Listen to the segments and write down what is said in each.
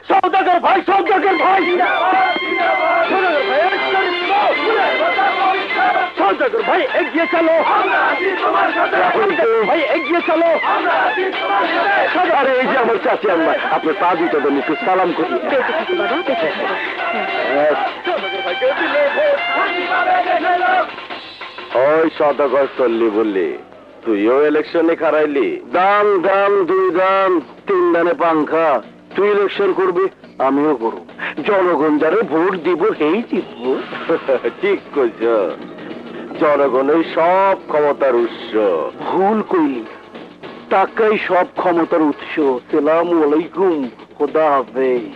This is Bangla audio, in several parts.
সৌদাগর ভাই, সৌদাগর ভাই, সৌদাগর ভাই এগিয়ে চলো, ভাই এগিয়ে চলো। আরে এই যে আমার চাচি আম্মা, আপনার পা দুটো দেন, একটু সালাম করি। ওই সদাগর চললি বললি, তুইও ইলেকশনে খারাইলি। দাম দাম দুই দাম তিন দানে পাংখা। তুই ইলেকশন করবি, আমিও করব। জনগণ যারে ভোট দিব সেই জিতবো। ঠিক কইছ, জনগণের সব ক্ষমতার উৎস। ভুল কইলি, টাকাই সব ক্ষমতার উৎস। আসসালামু আলাইকুম, খোদা হাফেজ।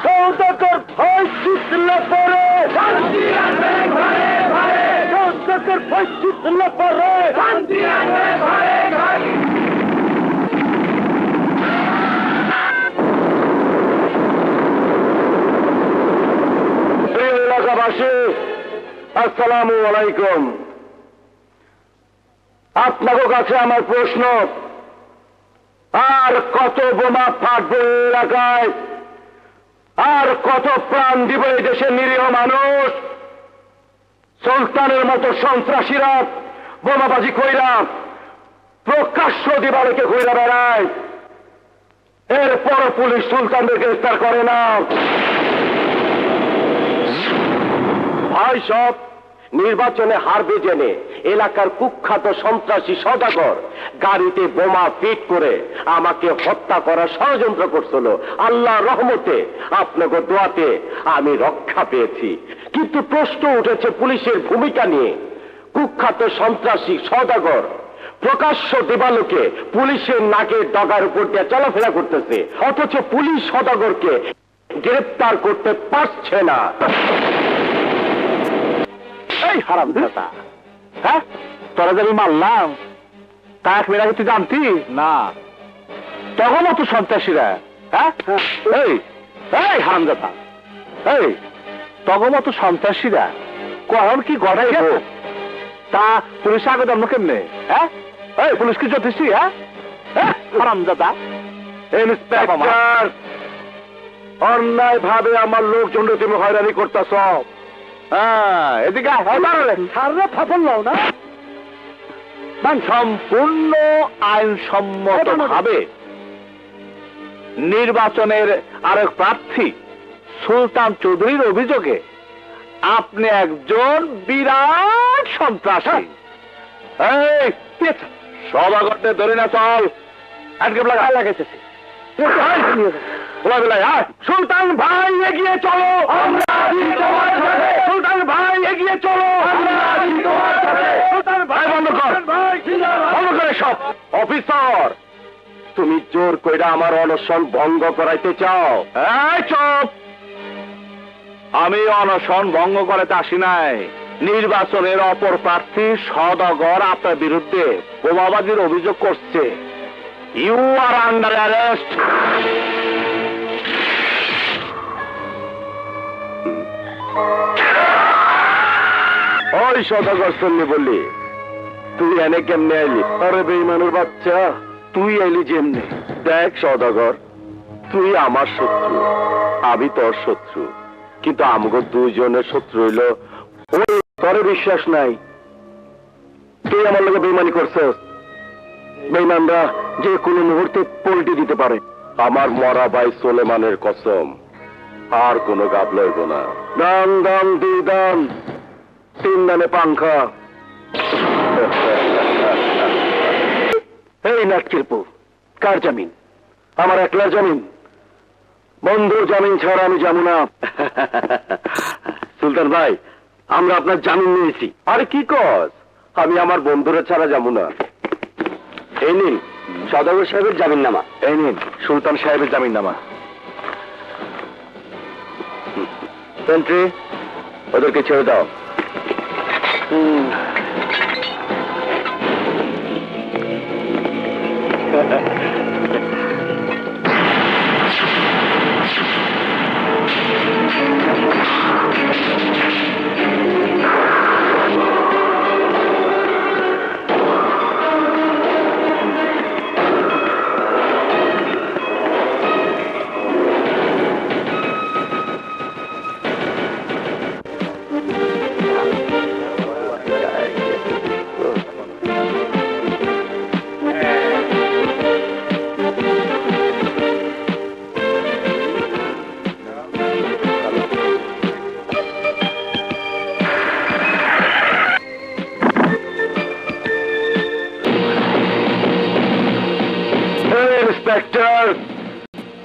সৌদাগর ভাই জিতলে পরে শান্তি আনবে ঘরে ঘরে। সৌদাগর ভাই জিতলে পরে শান্তি আনবে ঘরে ঘরে। প্রিয় এলাকাবাসী, আসসালামু আলাইকুম। আপনাদের কাছে আমার প্রশ্ন, আর কত বোমা ফাটবে এলাকায়? আর কত প্রাণ দিব এই দেশের নিরীহ মানুষ? সুলতানের মতো সন্ত্রাসীরা বোমাবাজি কইরা প্রকাশ্য দিবালোকে ঘুরে বেড়ায়, এরপর পুলিশ সুলতানদের গ্রেফতার করে না। ভাই সব নির্বাচনে হারবে জেনে এলাকার কুখ্যাত সন্ত্রাসী সদাগর গাড়িতে বোমা ফিট করে আমাকে হত্যা করার ষড়যন্ত্র করছিল। আল্লাহর রহমতে আপনাকে দোয়াতে আমি রক্ষা পেয়েছি। কিন্তু প্রশ্ন উঠেছে পুলিশের ভূমিকা নিয়ে। কুখ্যাত সন্ত্রাসী সদাগর প্রকাশ্য দিবালোকে পুলিশের নাকের ডগার উপর দিয়ে চলাফেরা করতেছে, অথচ পুলিশ সদাগরকে গ্রেফতার করতে পারছে না। এই হারামজাদা, হ্যাঁ তোরা যে আমি মারলাম তা এক মেয়েরা তুই জানতি না? তখন তো সন্ত্রাসীরা, হ্যাঁ এই এই হারামজাদা, এই তখন তো সন্ত্রাসীরা কখন কি গড়াই তা পুলিশ আগে জন্ম কেমনে? হ্যাঁ এই পুলিশ কি যথেষ্ট? হ্যাঁ হারামজাদা। ইন্সপেক্টর, অন্যায় ভাবে আমার লোকজন তুমি হয়রানি করতেছ। এদিকে সম্পূর্ণ আইনসম্মত ভাবে নির্বাচনের আরেক প্রার্থী সুলতান চৌধুরীর অভিযোগে আপনি একজন বিরাট সন্ত্রাসী। সভাগতে ধরে না চল, লাগাইতেছি। সুলতান ভাই এগিয়ে চলো, সুলতান ভাই এগিয়ে চলো। সুলতান ভাই বন্ধ কর, বন্ধ করে সব। অফিসার, তুমি জোর কইরা আমার অনশন ভঙ্গ করাইতে চাও? চুপ, আমি অনশন ভঙ্গ করাতে আসি নাই। নির্বাচনের অপর প্রার্থী সদাগর আপনার বিরুদ্ধে বোমাবাজির অভিযোগ করছে। You are under arrest. ওই সদাগর শুনলি বললি, তুই এনে কেমনে আইলি? আরে বেঈমানের বাচ্চা, তুই আইলি যেমনে। দেখ সদাগর, তুই আমার শত্রু, আমি তোর শত্রু, কিন্তু আমগো দুইজনের শত্রু হইল ওই। তোর বিশ্বাস নাই, তুই আমার লোকে বেঈমানি করছস। বেঈমানরা যে কোনো মুহূর্তে পল্টি দিতে পারে। আমার মরা ভাই সোলেমানের কসম, আর কোনো গাব লইব না। দাম দাম দুই দাম তিন দানে পাংখা। এই নাটকিরপুর কার জামিন? আমার একলার জামিন। বন্ধুর জামিন ছাড়া আমি যাবো না। সুলতান ভাই, আমরা আপনার জামিন নিয়েছি। আরে কি কস? আমি আমার বন্ধুরা ছাড়া যাবো না। এই নিন সদাগর সাহেবের জামিন নামা। এই নিন সুলতান সাহেবের জামিন নামা। সেন্ট্রি, ওদেরকে ছেড়ে দাও।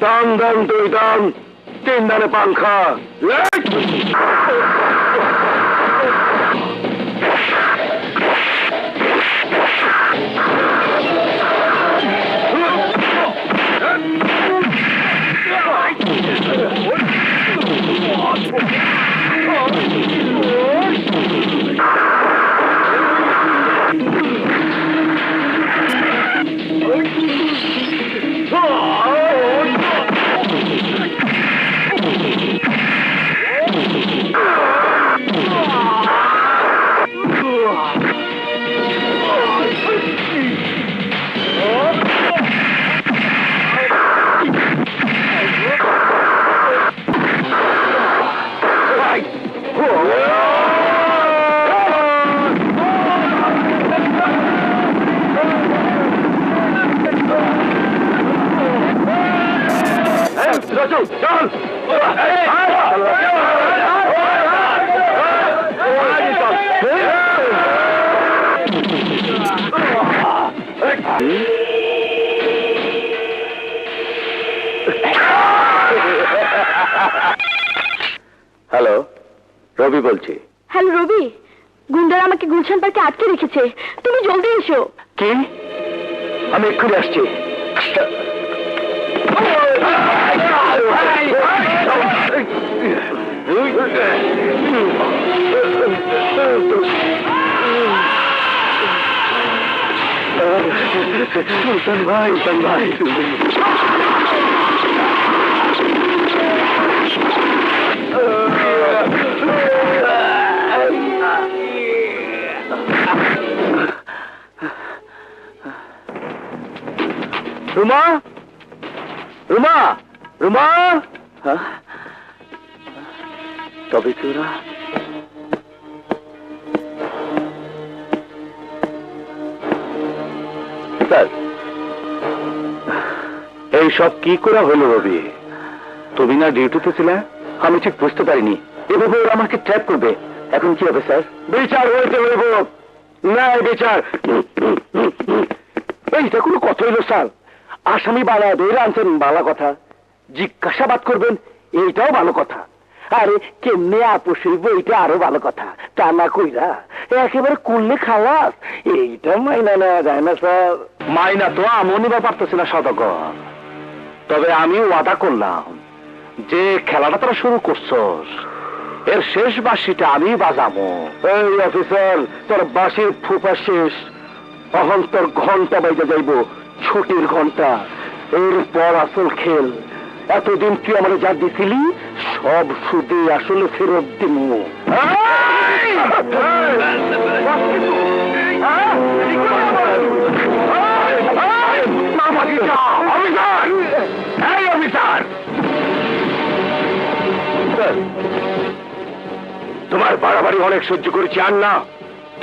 দান দান দুই দান তিন দানে পাংখা। হ্যালো, রবি বলছি। হ্যালো রবি, গুন্ডারা আমাকে গুলশান পার্কে আটকে রেখেছে, তুমি জলদি এসো। কি? আমি এক্ষুনি আসছি। সুলতান ভাই, সুলতান ভাই, রুমা, রুমা, রুমা। তবে তোরা স্যার, এই সব কি করে হলো রবি? তুমি না ডিউটিতে ছিলে? আমি ঠিক বুঝতে পারিনি। এভাবে ওরা আমাকে ট্র্যাপ করবে। এখন কি হবে স্যার? বিচার হইতে হইব, ন্যায় বিচার। এইটা কোনো কথা হইল স্যার? আসামি বালা ধরে আনছেন, ভালো কথা। জিজ্ঞাসাবাদ করবেন, এইটাও ভালো কথা। আরে কেমনে আপোষ হইব, এইটা আরো ভালো কথা। তা না কইরা একেবারে করলে খালাস, এইটা মাইনা নেওয়া যায় না স্যার। মাইনা তো আমনি বা পারতেছি না সদগর। তবে আমি ওয়াদা করলাম যে খেলাটা তোরা শুরু করছস, এর শেষ বাঁশিটা আমি বাজাবো। এই অফিসার, তোর বাঁশির ফুপা শেষ। অহং তোর ঘন্টা বাইজে যাইব, ছুটির ঘন্টা। এরপর আসল খেল। এতদিন তুই আমার যা দিছিলি, সব সুদে আসলে ফেরত দিব। তোমার বাড়াবাড়ি অনেক সহ্য করেছি, আর না।